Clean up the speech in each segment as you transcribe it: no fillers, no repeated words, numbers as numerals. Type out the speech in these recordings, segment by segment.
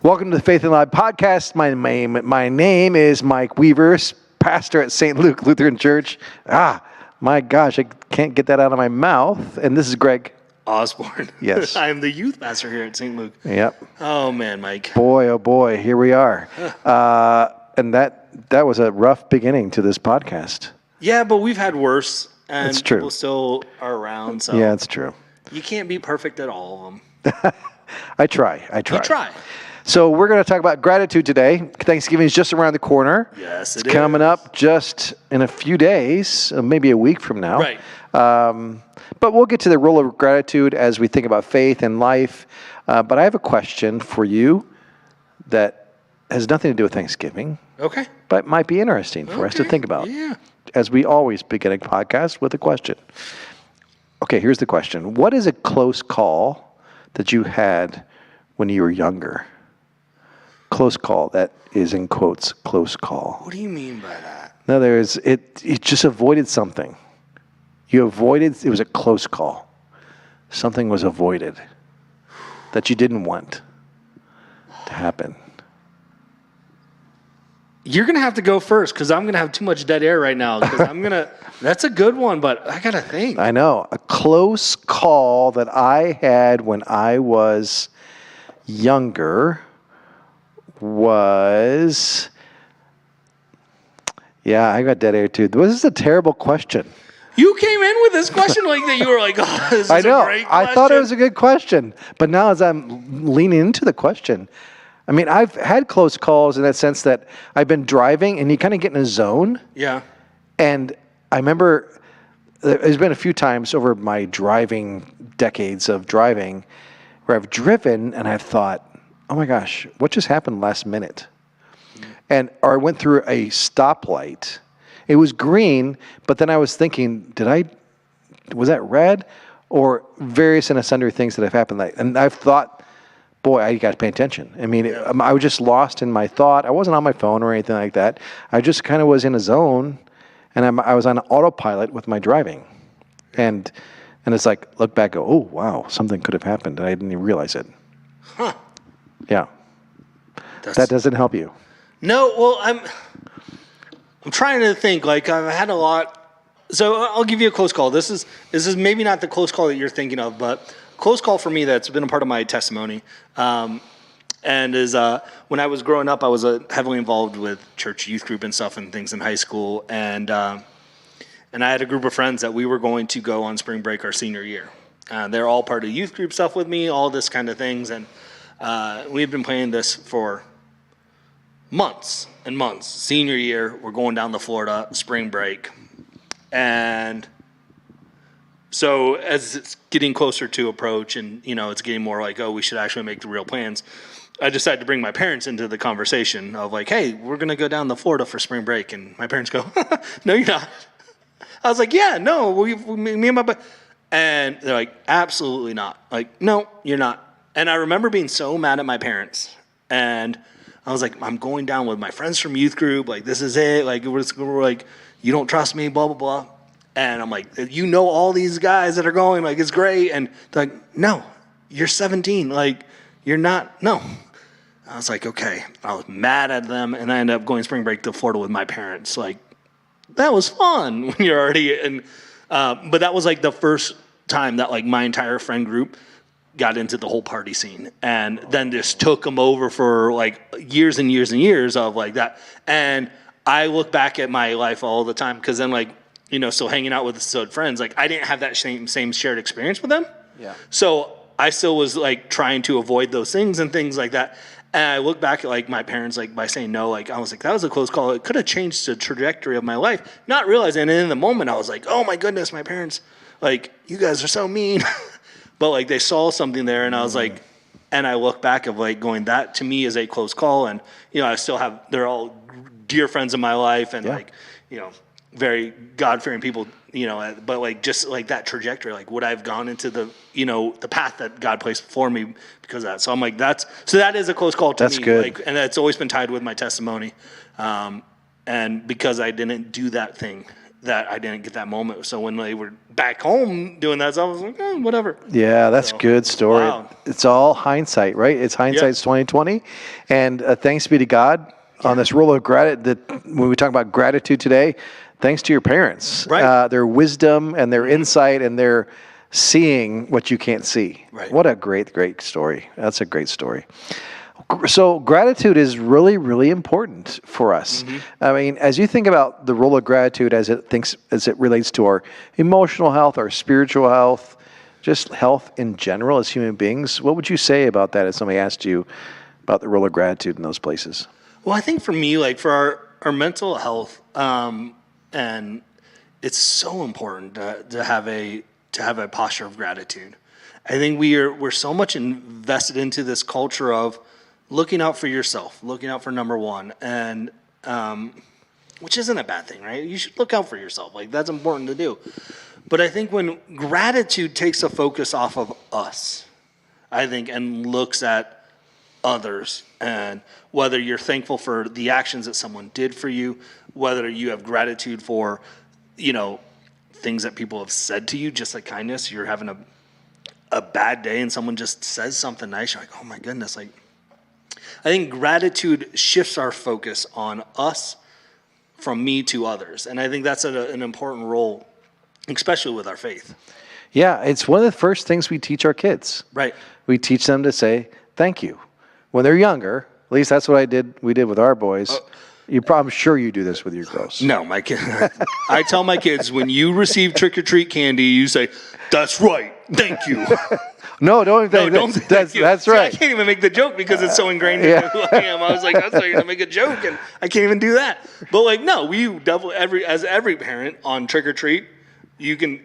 Welcome to the Faith and Life podcast. My name is Mike Weaver, pastor at St. Luke Lutheran Church. My gosh, I can't get that out of my mouth. And this is Greg Osborne. Yes. I'm the youth pastor here at St. Luke. Yep. Oh, man, Mike. Boy, oh boy, here we are. And that was a rough beginning to this podcast. Yeah, but we've had worse, and It's true. people still are around, so Yeah, it's true. you can't be perfect at all of them. I try. You try. So we're going to talk about gratitude today. Thanksgiving is just around the corner. Yes, It's coming up just in a few days, maybe a week from now. Right. But we'll get to the role of gratitude as we think about faith and life. But I have a question for you that has nothing to do with Thanksgiving, Okay. but might be interesting for us to think about. Yeah. As we always begin a podcast with a question. Okay, here's the question. What is a close call that you had when you were younger? Close call, that is in quotes, close call. What do you mean by that? In other words, you just avoided something. It was a close call. Something was avoided that you didn't want to happen. You're going to have to go first because I'm going to have too much dead air right now. Because that's a good one, but I got to think. I know. A close call that I had when I was younger was... Yeah, I got dead air too. This is a terrible question. You came in with this question like that. You were like, oh, this is I know. a great question. I thought it was a good question. But now as I'm leaning into the question, I mean, I've had close calls in that sense that I've been driving and you kind of get in a zone. Yeah. And I remember there's been a few times over my decades of driving, where I've driven and I've thought, oh my gosh, what just happened last minute? Or I went through a stoplight. It was green, but then I was thinking, was that red? Or various and sundry things that have happened. And I've thought, boy, I got to pay attention. I mean, I was just lost in my thought. I wasn't on my phone or anything like that. I just kind of was in a zone, and I was on autopilot with my driving. And it's like, look back, go, oh, wow, something could have happened, and I didn't even realize it. Huh. Yeah. That doesn't help you. No, well, I'm trying to think. Like, I've had a lot. So I'll give you a close call. This is maybe not the close call that you're thinking of, but close call for me that's been a part of my testimony. And is when I was growing up, I was heavily involved with church youth group and stuff and things in high school, and I had a group of friends that we were going to go on spring break our senior year. They're all part of youth group stuff with me, all this kind of things, and we've been planning this for months and months. Senior year, we're going down to Florida, spring break. And so as it's getting closer to approach and, it's getting more like, oh, we should actually make the real plans, I decided to bring my parents into the conversation of like, hey, we're going to go down to Florida for spring break. And my parents go, no, you're not. I was like, yeah, no, me and my... And they're like, absolutely not. Like, no, you're not. And I remember being so mad at my parents. And I was like, I'm going down with my friends from youth group. Like, this is it. Like, we're like, you don't trust me, blah, blah, blah. And I'm like, all these guys that are going. Like, it's great. And they're like, no, you're 17. Like, you're not. No. I was like, okay. I was mad at them. And I ended up going spring break to Florida with my parents. Like, that was fun when you're already in. But that was like the first time that like my entire friend group got into the whole party scene, and then just took them over for like years and years and years of like that. And I look back at my life all the time because then like, still hanging out with the friends, like I didn't have that same shared experience with them. Yeah. So I still was like trying to avoid those things and things like that. And I look back at like my parents, like by saying no, like I was like, that was a close call. It could have changed the trajectory of my life, not realizing. And in the moment I was like, oh my goodness, my parents, like you guys are so mean. But like they saw something there, and I was like, and I look back of like going, that to me is a close call. And, I still have, they're all dear friends in my life and like, very God-fearing people, but like just like that trajectory, like would I have gone into the, the path that God placed for me because of that. So I'm like, that is a close call to me. That's good. Like, and that's always been tied with my testimony. And because I didn't do that thing that I didn't get that moment. So when they were back home doing that, so I was like, whatever. Yeah, that's good story. Wow. It's all hindsight, right? It's hindsight's 2020, and thanks be to God on this role of gratitude. That when we talk about gratitude today, thanks to your parents, Right. their wisdom and their insight and their seeing what you can't see. Right. What a great story. That's a great story. So gratitude is really, really important for us. I mean, as you think about the role of gratitude as it relates to our emotional health, our spiritual health, just health in general as human beings, what would you say about that if somebody asked you about the role of gratitude in those places? Well, I think for me, like for our mental health, and it's so important to have a posture of gratitude. I think we're so much invested into this culture of looking out for yourself, looking out for number one, and which isn't a bad thing, right? You should look out for yourself. Like that's important to do. But I think when gratitude takes a focus off of us, I think, and looks at others, and whether you're thankful for the actions that someone did for you, whether you have gratitude for, things that people have said to you, just like kindness. You're having a bad day and someone just says something nice. You're like, oh my goodness. Like, I think gratitude shifts our focus on us from me to others. And I think that's an important role, especially with our faith. Yeah, it's one of the first things we teach our kids. Right. We teach them to say thank you. When they're younger, at least that's what we did with our boys. I'm sure you do this with your girls. No, my kid. I tell my kids, when you receive trick-or-treat candy, you say, that's right, thank you. No, don't say that. That's See, right. I can't even make the joke because it's so ingrained in who I am. I was like, I was going to make a joke, and I can't even do that. But like, no, we definitely, as every parent on trick-or-treat,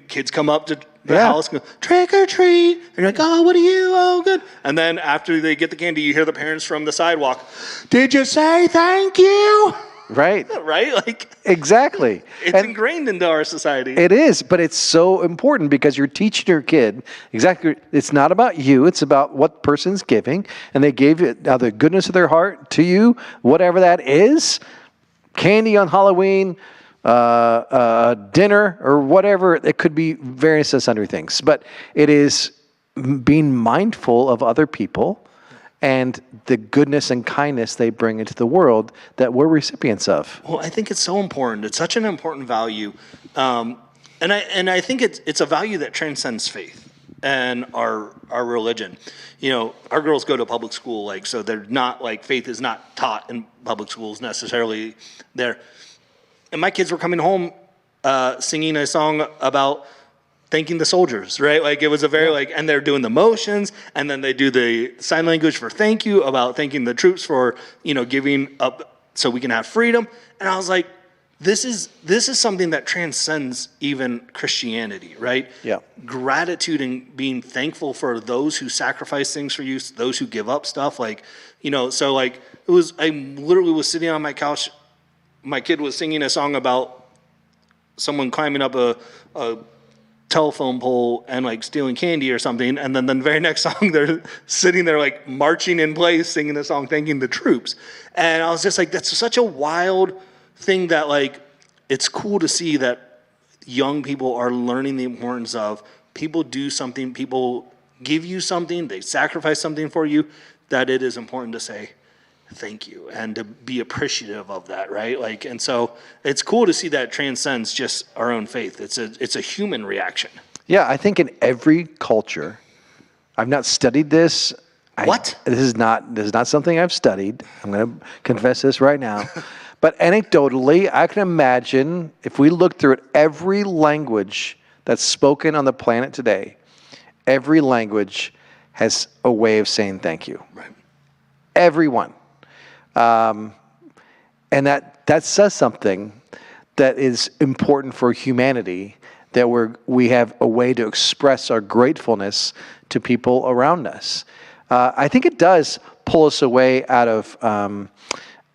kids come up to the house and go, trick or treat. And you're like, oh, what are you? Oh, good. And then after they get the candy, you hear the parents from the sidewalk, did you say thank you? Right. Right? Like, exactly. It's ingrained into our society. It is, but it's so important because you're teaching your kid exactly. It's not about you. It's about what person's giving. And they gave it out of the goodness of their heart to you, whatever that is. Candy on Halloween, dinner, or whatever. It could be various sundry things, but it is being mindful of other people and the goodness and kindness they bring into the world that we're recipients of. Well, I think it's so important. It's such an important value, and I think it's a value that transcends faith and our religion. Our girls go to public school, so they're not faith is not taught in public schools necessarily there. And my kids were coming home singing a song about thanking the soldiers, right? It was a very and they're doing the motions, and then they do the sign language for thank you, about thanking the troops for, giving up so we can have freedom. And I was like, this is something that transcends even Christianity, right? Yeah. Gratitude and being thankful for those who sacrifice things for you, those who give up stuff. I literally was sitting on my couch. My kid was singing a song about someone climbing up a telephone pole and stealing candy or something, and then the very next song they're sitting there marching in place singing the song thanking the troops. And I was just like, that's such a wild thing that it's cool to see that young people are learning the importance of people do something, people give you something, they sacrifice something for you, that it is important to say thank you and to be appreciative of that, right? And so it's cool to see that transcends just our own faith. It's a human reaction. Yeah, I think in every culture, I've not studied this. What? This is not something I've studied. I'm going to confess this right now. But anecdotally, I can imagine if we look through it, every language that's spoken on the planet today, every language has a way of saying thank you. Right. Everyone. And that says something that is important for humanity, that we have a way to express our gratefulness to people around us. I think it does pull us away out of,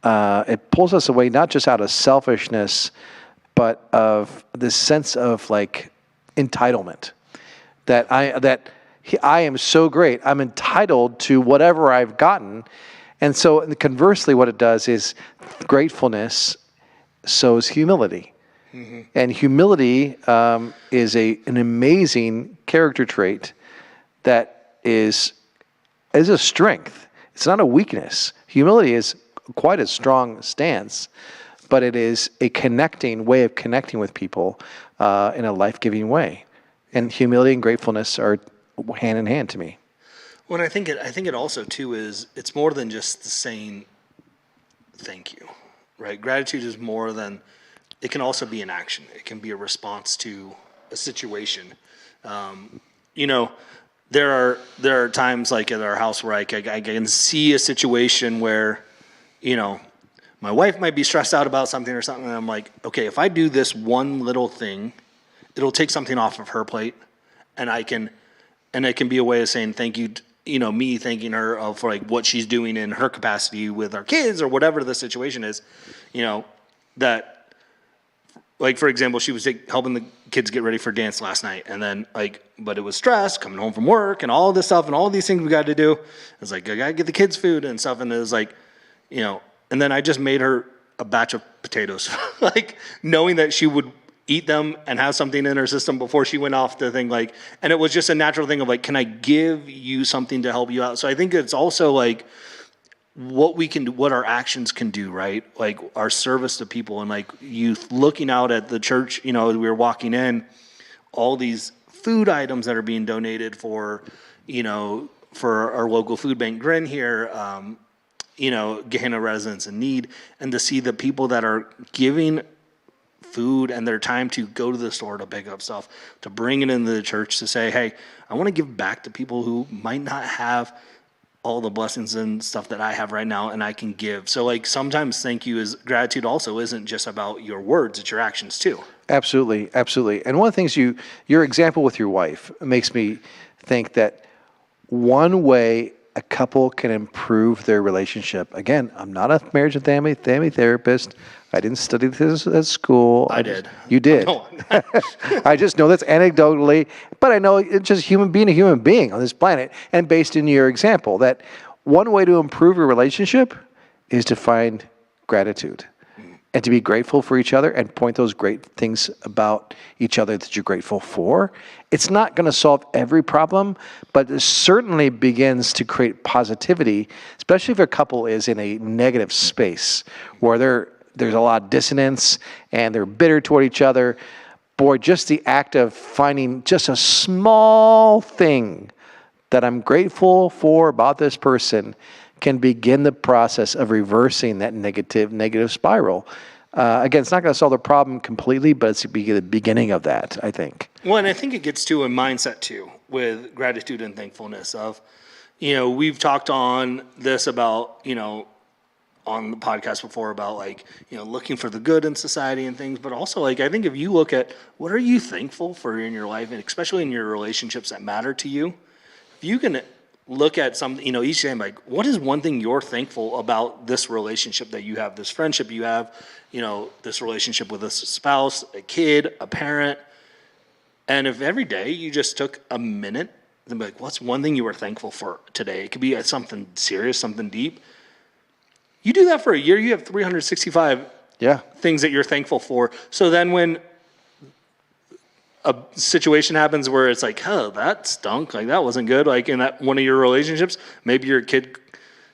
it pulls us away not just out of selfishness, but of this sense of entitlement. That I am so great, I'm entitled to whatever I've gotten. And so conversely, what it does is gratefulness sows humility. And humility is an amazing character trait that is a strength. It's not a weakness. Humility is quite a strong stance, but it is a connecting way of connecting with people in a life-giving way. And humility and gratefulness are hand in hand to me. Well, and I think it also too is it's more than just the saying thank you, right? Gratitude is more than, it can also be an action. It can be a response to a situation. You know, there are times like at our house where I can see a situation where, you know, my wife might be stressed out about something or something, and I'm like, okay, if I do this one little thing, it'll take something off of her plate, and it can be a way of saying thank you. You know, me thanking her for like what she's doing in her capacity with our kids or whatever the situation is. You know, that. Like, for example, she was helping the kids get ready for dance last night. And then, but it was stress coming home from work and all this stuff and all these things we got to do. It's like, I got to get the kids food and stuff. And it was like, you know, and then I just made her a batch of potatoes, like knowing that she would eat them and have something in her system before she went off the thing. Like, and it was just a natural thing of like, can I give you something to help you out? So I think it's also like, what we can do, what our actions can do, right? Like our service to people and like youth looking out at the church, you know, we were walking in, all these food items that are being donated for, you know, for our local food bank Grin here, you know, Gehenna residents in need, and to see the people that are giving food and their time to go to the store to pick up stuff, to bring it into the church to say, hey, I want to give back to people who might not have all the blessings and stuff that I have right now and I can give. So like sometimes gratitude also isn't just about your words, it's your actions too. Absolutely, absolutely. And one of the things your example with your wife makes me think that one way a couple can improve their relationship. Again, I'm not a marriage and family therapist. I didn't study this at school. I did. You did. No. I just know that's anecdotally, but I know it's just being a human being on this planet, and based in your example, that one way to improve your relationship is to find gratitude and to be grateful for each other and point those great things about each other that you're grateful for. It's not going to solve every problem, but it certainly begins to create positivity, especially if a couple is in a negative space where there's a lot of dissonance and they're bitter toward each other. Boy, just the act of finding just a small thing that I'm grateful for about this person can begin the process of reversing that negative spiral. Again, it's not going to solve the problem completely, but it's the beginning of that, I think. Well, and I think it gets to a mindset too with gratitude and thankfulness of, you know, we've talked on this about, you know, on the podcast before about like, you know, looking for the good in society and things, but also like, I think if you look at what are you thankful for in your life, and especially in your relationships that matter to you, if you can look at something, you know, each day, like, what is one thing you're thankful about this relationship that you have, this friendship you have, you know, this relationship with a spouse, a kid, a parent. And if every day you just took a minute, then be like, what's one thing you were thankful for today? It could be something serious, something deep. You do that for a year, you have 365 things that you're thankful for. So then when a situation happens where it's like, oh, that stunk, like that wasn't good, like in that one of your relationships, maybe your kid,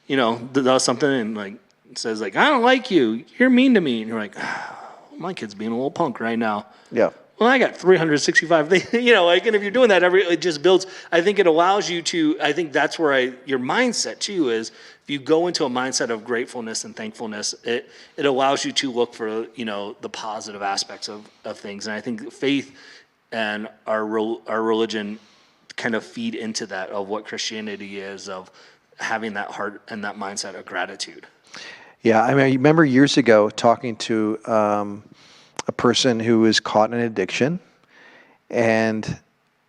you know, does something and like says like, I don't like you, you're mean to me, and you're like, oh, my kid's being a little punk right now. Yeah. Well, I got 365 things, you know, like, and if you're doing that it just builds, I think it allows you to, I think that's where your mindset too is, if you go into a mindset of gratefulness and thankfulness, it allows you to look for, you know, the positive aspects of things. And I think faith and our religion kind of feed into that of what Christianity is, of having that heart and that mindset of gratitude. Yeah, I mean, I remember years ago talking to a person who was caught in an addiction, and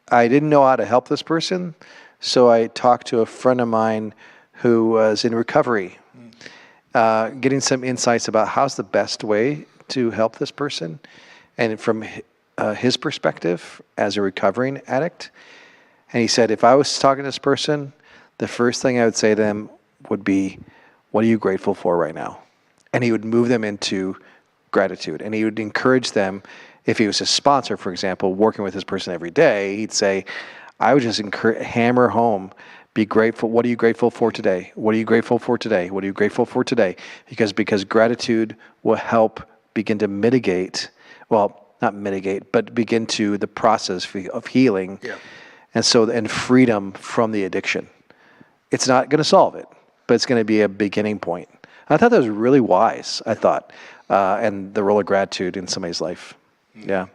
I didn't know how to help this person, so I talked to a friend of mine who was in recovery, getting some insights about how's the best way to help this person, and from his perspective as a recovering addict. And he said, if I was talking to this person, the first thing I would say to them would be, what are you grateful for right now? And he would move them into gratitude. And he would encourage them, if he was a sponsor, for example, working with this person every day, he'd say, I would just hammer home, be grateful. What are you grateful for today? What are you grateful for today? What are you grateful for today? Because gratitude will help begin to mitigate, well, not mitigate, but begin to the process of healing. Yeah. And freedom from the addiction. It's not going to solve it, but it's going to be a beginning point. I thought that was really wise, and the role of gratitude in somebody's life. Yeah.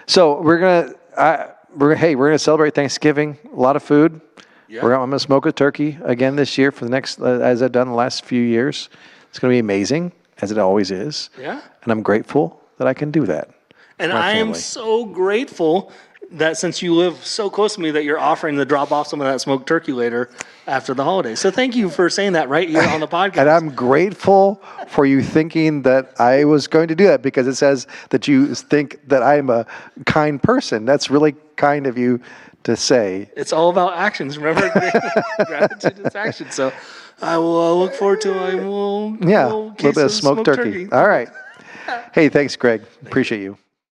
So we're gonna celebrate Thanksgiving. A lot of food. Yeah. I'm gonna smoke a turkey again this year for the next, as I've done the last few years. It's gonna be amazing, as it always is. Yeah. And I'm grateful that I can do that. And I am so grateful that since you live so close to me that you're offering to drop off some of that smoked turkey later after the holidays. So thank you for saying that right here on the podcast. And I'm grateful for you thinking that I was going to do that, because it says that you think that I'm a kind person. That's really kind of you to say. It's all about actions. Remember, gratitude is action. So I will look forward to a little bit of smoked turkey. All right. Hey, thanks, Greg. Appreciate you.